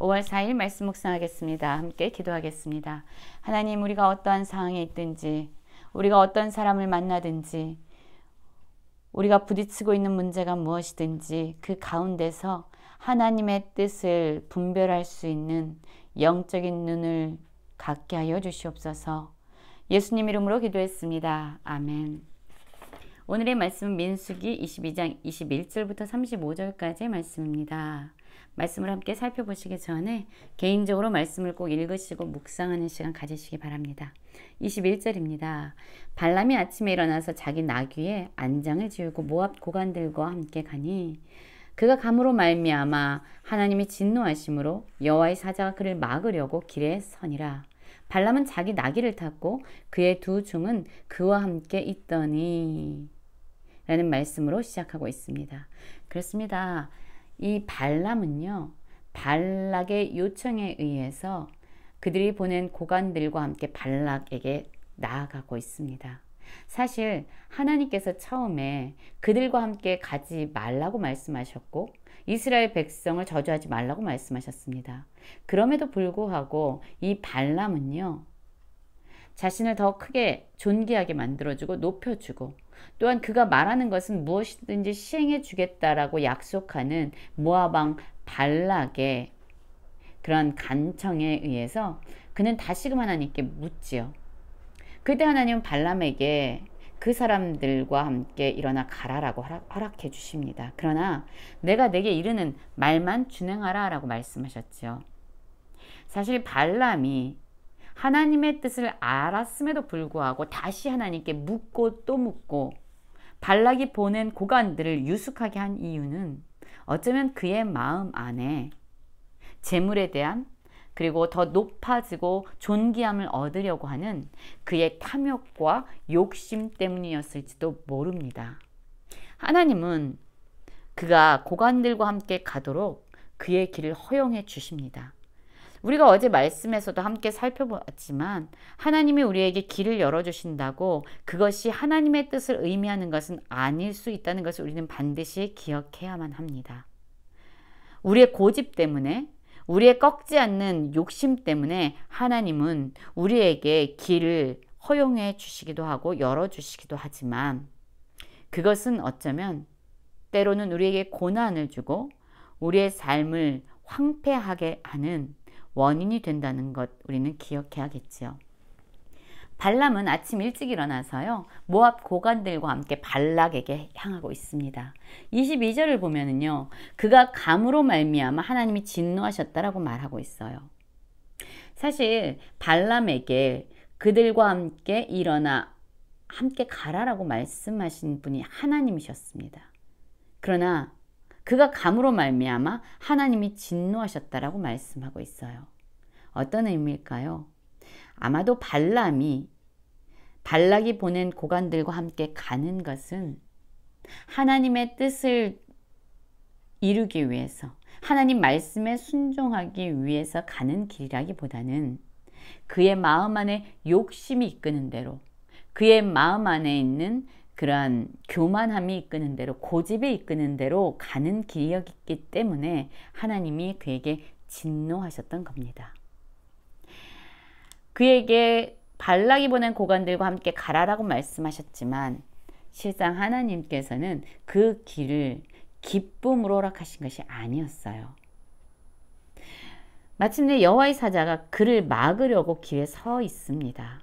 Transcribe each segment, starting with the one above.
5월 4일 말씀 묵상하겠습니다. 함께 기도하겠습니다. 하나님, 우리가 어떠한 상황에 있든지, 우리가 어떤 사람을 만나든지, 우리가 부딪히고 있는 문제가 무엇이든지 그 가운데서 하나님의 뜻을 분별할 수 있는 영적인 눈을 갖게 하여 주시옵소서. 예수님 이름으로 기도했습니다. 아멘. 오늘의 말씀은 민수기 22장 21절부터 35절까지의 말씀입니다. 말씀을 함께 살펴보시기 전에 개인적으로 말씀을 꼭 읽으시고 묵상하는 시간 가지시기 바랍니다. 21절입니다. 발람이 아침에 일어나서 자기 나귀에 안장을 지우고 모압 고관들과 함께 가니 그가 감으로 말미암아 하나님이 진노하심으로 여호와의 사자가 그를 막으려고 길에 서니라. 발람은 자기 나귀를 탔고 그의 두 종은 그와 함께 있더니 라는 말씀으로 시작하고 있습니다. 그렇습니다. 이 발람은요, 발락의 요청에 의해서 그들이 보낸 고관들과 함께 발락에게 나아가고 있습니다. 사실 하나님께서 처음에 그들과 함께 가지 말라고 말씀하셨고 이스라엘 백성을 저주하지 말라고 말씀하셨습니다. 그럼에도 불구하고 이 발람은요, 자신을 더 크게 존귀하게 만들어주고 높여주고 또한 그가 말하는 것은 무엇이든지 시행해 주겠다라고 약속하는 모압 왕 발락의 그런 간청에 의해서 그는 다시금 하나님께 묻지요. 그때 하나님은 발람에게 그 사람들과 함께 일어나 가라라고 허락해 주십니다. 그러나 내가 내게 이르는 말만 준행하라 라고 말씀하셨죠. 사실 발람이 하나님의 뜻을 알았음에도 불구하고 다시 하나님께 묻고 또 묻고 발락이 보낸 고관들을 유숙하게 한 이유는 어쩌면 그의 마음 안에 재물에 대한 그리고 더 높아지고 존귀함을 얻으려고 하는 그의 탐욕과 욕심 때문이었을지도 모릅니다. 하나님은 그가 고관들과 함께 가도록 그의 길을 허용해 주십니다. 우리가 어제 말씀에서도 함께 살펴봤지만 하나님이 우리에게 길을 열어주신다고 그것이 하나님의 뜻을 의미하는 것은 아닐 수 있다는 것을 우리는 반드시 기억해야만 합니다. 우리의 고집 때문에 우리의 꺾지 않는 욕심 때문에 하나님은 우리에게 길을 허용해 주시기도 하고 열어주시기도 하지만 그것은 어쩌면 때로는 우리에게 고난을 주고 우리의 삶을 황폐하게 하는 원인이 된다는 것 우리는 기억해야겠지요. 발람은 아침 일찍 일어나서요, 모압 고관들과 함께 발락에게 향하고 있습니다. 22절을 보면은요, 그가 감으로 말미암아 하나님이 진노하셨다라고 말하고 있어요. 사실 발람에게 그들과 함께 일어나 함께 가라라고 말씀하신 분이 하나님이셨습니다. 그러나 그가 감으로 말미암아 하나님이 진노하셨다라고 말씀하고 있어요. 어떤 의미일까요? 아마도 발락이 보낸 고관들과 함께 가는 것은 하나님의 뜻을 이루기 위해서 하나님 말씀에 순종하기 위해서 가는 길이라기보다는 그의 마음 안에 욕심이 이끄는 대로 그의 마음 안에 있는 그러한 교만함이 이끄는 대로 고집이 이끄는 대로 가는 길이었기 때문에 하나님이 그에게 진노하셨던 겁니다. 그에게 발락이 보낸 고관들과 함께 가라라고 말씀하셨지만 실상 하나님께서는 그 길을 기쁨으로 허락하신 것이 아니었어요. 마침내 여호와의 사자가 그를 막으려고 길에 서 있습니다.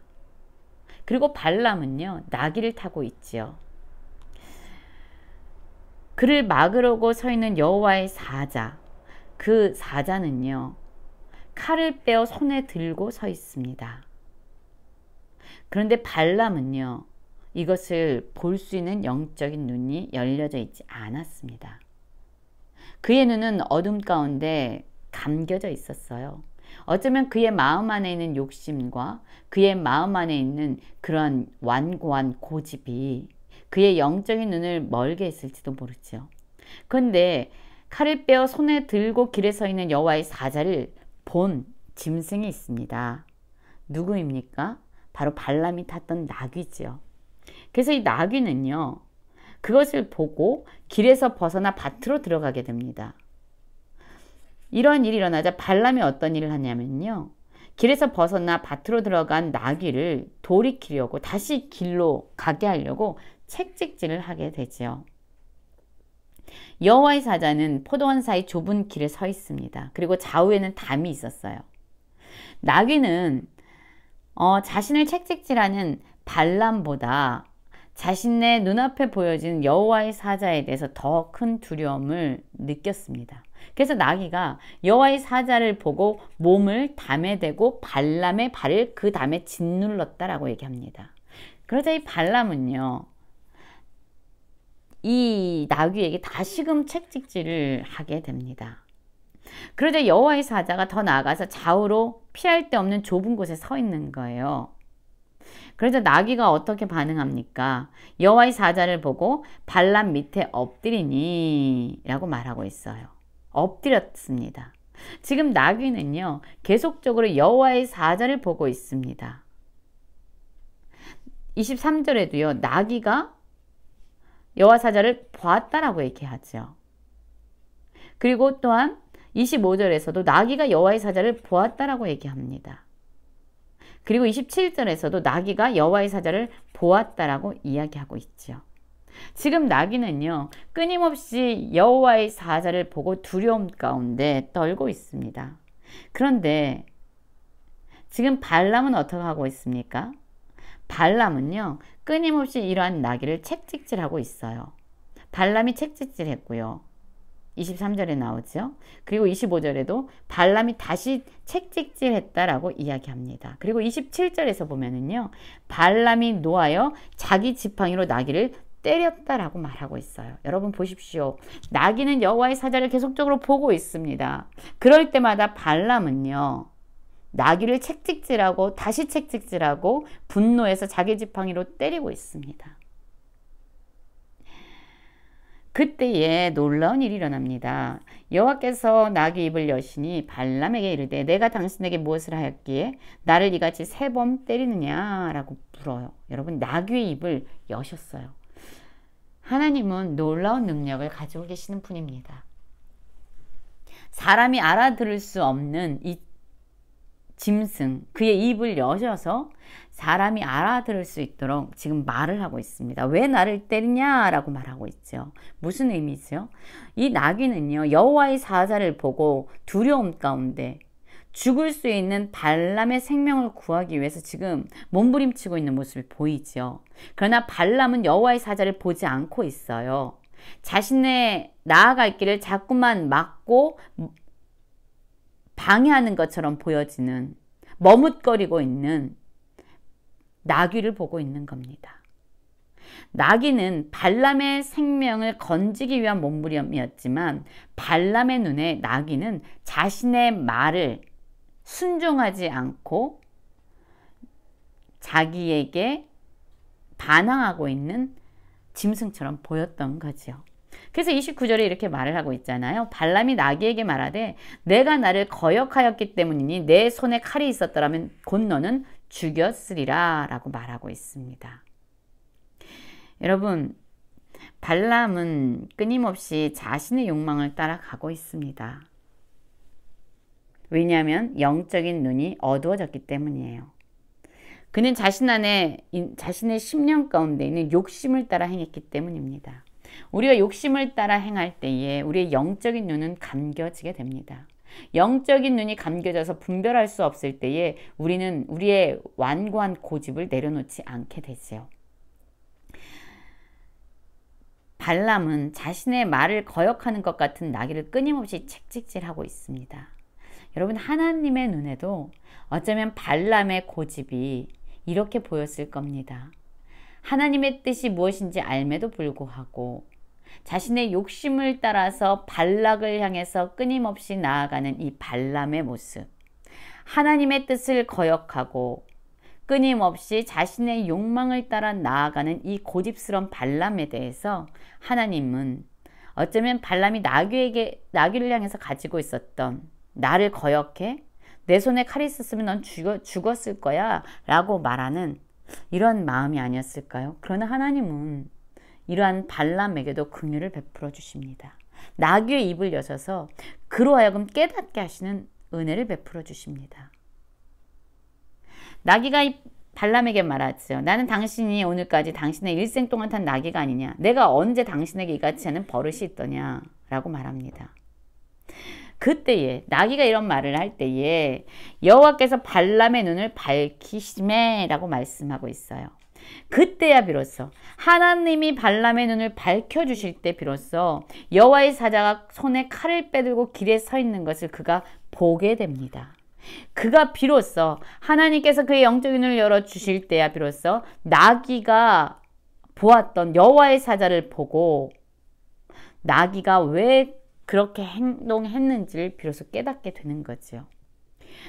그리고 발람은요, 나귀를 타고 있지요. 그를 막으려고 서 있는 여호와의 사자, 그 사자는요, 칼을 빼어 손에 들고 서 있습니다. 그런데 발람은요, 이것을 볼 수 있는 영적인 눈이 열려져 있지 않았습니다. 그의 눈은 어둠 가운데 감겨져 있었어요. 어쩌면 그의 마음 안에 있는 욕심과 그의 마음 안에 있는 그런 완고한 고집이 그의 영적인 눈을 멀게 했을지도 모르죠. 그런데 칼을 빼어 손에 들고 길에 서 있는 여호와의 사자를 본 짐승이 있습니다. 누구입니까? 바로 발람이 탔던 나귀지요. 그래서 이 나귀는요, 그것을 보고 길에서 벗어나 밭으로 들어가게 됩니다. 이런 일이 일어나자 발람이 어떤 일을 하냐면요. 길에서 벗어나 밭으로 들어간 나귀를 돌이키려고 다시 길로 가게 하려고 채찍질을 하게 되지요. 여호와의 사자는 포도원 사이 좁은 길에 서 있습니다. 그리고 좌우에는 담이 있었어요. 나귀는 자신을 채찍질하는 발람보다 자신의 눈앞에 보여진 여호와의 사자에 대해서 더 큰 두려움을 느꼈습니다. 그래서 나귀가 여호와의 사자를 보고 몸을 담에 대고 발람의 발을 그 담에 짓눌렀다라고 얘기합니다. 그러자 이 발람은요, 이 나귀에게 다시금 채찍질을 하게 됩니다. 그러자 여호와의 사자가 더 나아가서 좌우로 피할 데 없는 좁은 곳에 서 있는 거예요. 그래서 나귀가 어떻게 반응합니까? 여호와의 사자를 보고 발람 밑에 엎드리니 라고 말하고 있어요. 엎드렸습니다. 지금 나귀는요, 계속적으로 여호와의 사자를 보고 있습니다. 23절에도요, 나귀가 여호와 사자를 보았다라고 얘기하죠. 그리고 또한 25절에서도 나귀가 여호와의 사자를 보았다라고 얘기합니다. 그리고 27절에서도 나귀가 여호와의 사자를 보았다라고 이야기하고 있죠. 지금 나귀는요, 끊임없이 여호와의 사자를 보고 두려움 가운데 떨고 있습니다. 그런데 지금 발람은 어떻게 하고 있습니까? 발람은요, 끊임없이 이러한 나귀를 채찍질하고 있어요. 발람이 채찍질했고요. 23절에 나오죠. 그리고 25절에도 발람이 다시 채찍질했다라고 이야기합니다. 그리고 27절에서 보면은요, 발람이 노하여 자기 지팡이로 나귀를 때렸다라고 말하고 있어요. 여러분 보십시오. 나귀는 여호와의 사자를 계속적으로 보고 있습니다. 그럴 때마다 발람은요, 나귀를 채찍질하고 다시 채찍질하고 분노해서 자기 지팡이로 때리고 있습니다. 그때에 놀라운 일이 일어납니다. 여호와께서 나귀 입을 여시니 발람에게 이르되 내가 당신에게 무엇을 하였기에 나를 이같이 3번 때리느냐라고 물어요. 여러분, 나귀의 입을 여셨어요. 하나님은 놀라운 능력을 가지고 계시는 분입니다. 사람이 알아들을 수 없는 이 짐승, 그의 입을 여셔서 사람이 알아들을 수 있도록 지금 말을 하고 있습니다. 왜 나를 때리냐라고 말하고 있죠. 무슨 의미죠? 이 나귀는요, 여호와의 사자를 보고 두려움 가운데 죽을 수 있는 발람의 생명을 구하기 위해서 지금 몸부림치고 있는 모습이 보이죠. 그러나 발람은 여호와의 사자를 보지 않고 있어요. 자신의 나아갈 길을 자꾸만 막고 방해하는 것처럼 보여지는, 머뭇거리고 있는 나귀를 보고 있는 겁니다. 나귀는 발람의 생명을 건지기 위한 몸부림이었지만 발람의 눈에 나귀는 자신의 말을 순종하지 않고 자기에게 반항하고 있는 짐승처럼 보였던 거죠. 그래서 29절에 이렇게 말을 하고 있잖아요. 발람이 나귀에게 말하되 내가 나를 거역하였기 때문이니 내 손에 칼이 있었더라면 곧 너는 죽였으리라 라고 말하고 있습니다. 여러분, 발람은 끊임없이 자신의 욕망을 따라가고 있습니다. 왜냐하면 영적인 눈이 어두워졌기 때문이에요. 그는 자신 안에 자신의 심령 가운데 있는 욕심을 따라 행했기 때문입니다. 우리가 욕심을 따라 행할 때에 우리의 영적인 눈은 감겨지게 됩니다. 영적인 눈이 감겨져서 분별할 수 없을 때에 우리는 우리의 완고한 고집을 내려놓지 않게 되지요. 발람은 자신의 말을 거역하는 것 같은 나귀를 끊임없이 채찍질하고 있습니다. 여러분, 하나님의 눈에도 어쩌면 발람의 고집이 이렇게 보였을 겁니다. 하나님의 뜻이 무엇인지 알매도 불구하고 자신의 욕심을 따라서 발락을 향해서 끊임없이 나아가는 이 발람의 모습, 하나님의 뜻을 거역하고 끊임없이 자신의 욕망을 따라 나아가는 이 고집스러운 발람에 대해서 하나님은 어쩌면 발람이 나귀를 향해서 가지고 있었던 나를 거역해 내 손에 칼이 있었으면 넌 죽었을 거야 라고 말하는 이런 마음이 아니었을까요? 그러나 하나님은 이러한 발람에게도 긍휼을 베풀어 주십니다. 나귀의 입을 여셔서 그로 하여금 깨닫게 하시는 은혜를 베풀어 주십니다. 나귀가 발람에게 말하죠. 나는 당신이 오늘까지 당신의 일생 동안 탄 나귀가 아니냐. 내가 언제 당신에게 이같이 하는 버릇이 있더냐 라고 말합니다. 그때에 나귀가 이런 말을 할 때에 여호와께서 발람의 눈을 밝히시매 라고 말씀하고 있어요. 그때야 비로소 하나님이 발람의 눈을 밝혀주실 때 비로소 여호와의 사자가 손에 칼을 빼들고 길에 서 있는 것을 그가 보게 됩니다. 그가 비로소 하나님께서 그의 영적인 눈을 열어주실 때야 비로소 나귀가 보았던 여호와의 사자를 보고 나귀가 왜 그렇게 행동했는지를 비로소 깨닫게 되는 거죠.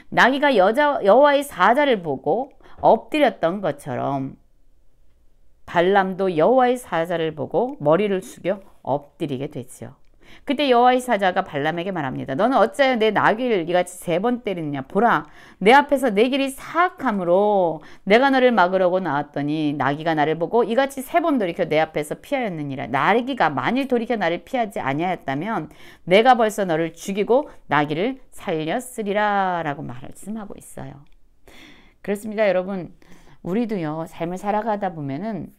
나귀가 여호와의 사자를 보고 엎드렸던 것처럼 발람도 여호와의 사자를 보고 머리를 숙여 엎드리게 되죠. 그때 여호와의 사자가 발람에게 말합니다. 너는 어찌하여 내 나귀를 이같이 3번 때리느냐. 보라, 내 앞에서 내 길이 사악함으로 내가 너를 막으려고 나왔더니 나귀가 나를 보고 이같이 3번 돌이켜 내 앞에서 피하였느니라. 나귀가 만일 돌이켜 나를 피하지 아니하였다면 내가 벌써 너를 죽이고 나귀를 살렸으리라 라고 말씀하고 있어요. 그렇습니다. 여러분, 우리도요 삶을 살아가다 보면은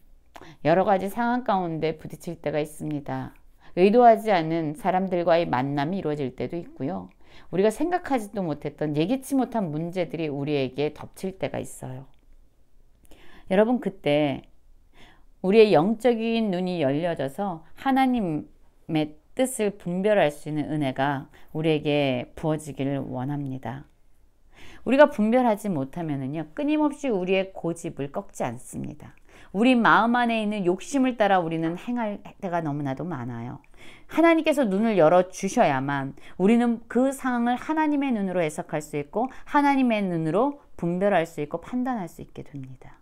여러 가지 상황 가운데 부딪힐 때가 있습니다. 의도하지 않은 사람들과의 만남이 이루어질 때도 있고요. 우리가 생각하지도 못했던 예기치 못한 문제들이 우리에게 덮칠 때가 있어요. 여러분, 그때 우리의 영적인 눈이 열려져서 하나님의 뜻을 분별할 수 있는 은혜가 우리에게 부어지기를 원합니다. 우리가 분별하지 못하면은요, 끊임없이 우리의 고집을 꺾지 않습니다. 우리 마음 안에 있는 욕심을 따라 우리는 행할 때가 너무나도 많아요. 하나님께서 눈을 열어주셔야만 우리는 그 상황을 하나님의 눈으로 해석할 수 있고 하나님의 눈으로 분별할 수 있고 판단할 수 있게 됩니다.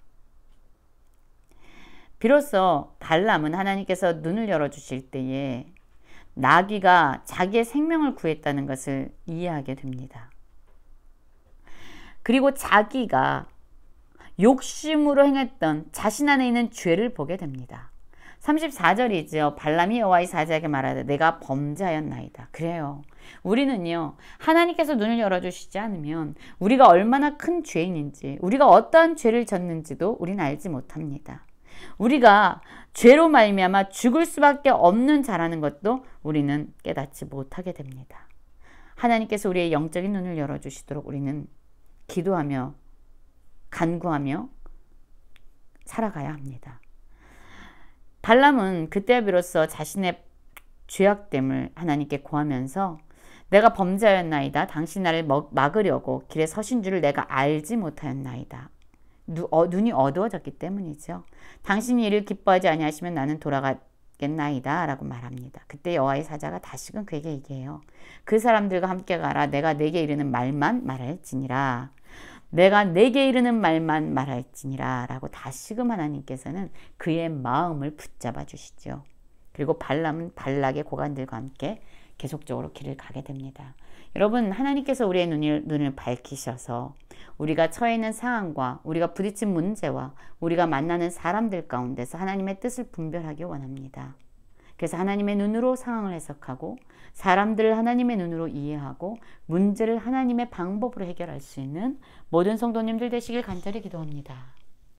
비로소 발람은 하나님께서 눈을 열어주실 때에 나귀가 자기의 생명을 구했다는 것을 이해하게 됩니다. 그리고 자기가 욕심으로 행했던 자신 안에 있는 죄를 보게 됩니다. 34절이죠. 발람이 여호와의 사자에게 말하되 내가 범죄하였나이다. 그래요. 우리는요, 하나님께서 눈을 열어주시지 않으면 우리가 얼마나 큰 죄인인지, 우리가 어떠한 죄를 졌는지도 우리는 알지 못합니다. 우리가 죄로 말미암아 죽을 수밖에 없는 자라는 것도 우리는 깨닫지 못하게 됩니다. 하나님께서 우리의 영적인 눈을 열어주시도록 우리는 기도하며 간구하며 살아가야 합니다. 발람은 그때야 비로소 자신의 죄악됨을 하나님께 고하면서 내가 범죄하였나이다. 당신 나를 막으려고 길에 서신 줄을 내가 알지 못하였나이다. 눈이 어두워졌기 때문이죠. 당신이 이를 기뻐하지 아니하시면 나는 돌아가겠나이다 라고 말합니다. 그때 여호와의 사자가 다시금 그에게 얘기해요. 그 사람들과 함께 가라. 내가 내게 이르는 말만 말할지니라. 내가 내게 이르는 말만 말할지니라 라고 다시금 하나님께서는 그의 마음을 붙잡아 주시죠. 그리고 발람은 발락의 고관들과 함께 계속적으로 길을 가게 됩니다. 여러분, 하나님께서 우리의 눈을 밝히셔서 우리가 처해 있는 상황과 우리가 부딪힌 문제와 우리가 만나는 사람들 가운데서 하나님의 뜻을 분별하기 원합니다. 그래서 하나님의 눈으로 상황을 해석하고 사람들을 하나님의 눈으로 이해하고 문제를 하나님의 방법으로 해결할 수 있는 모든 성도님들 되시길 간절히 기도합니다.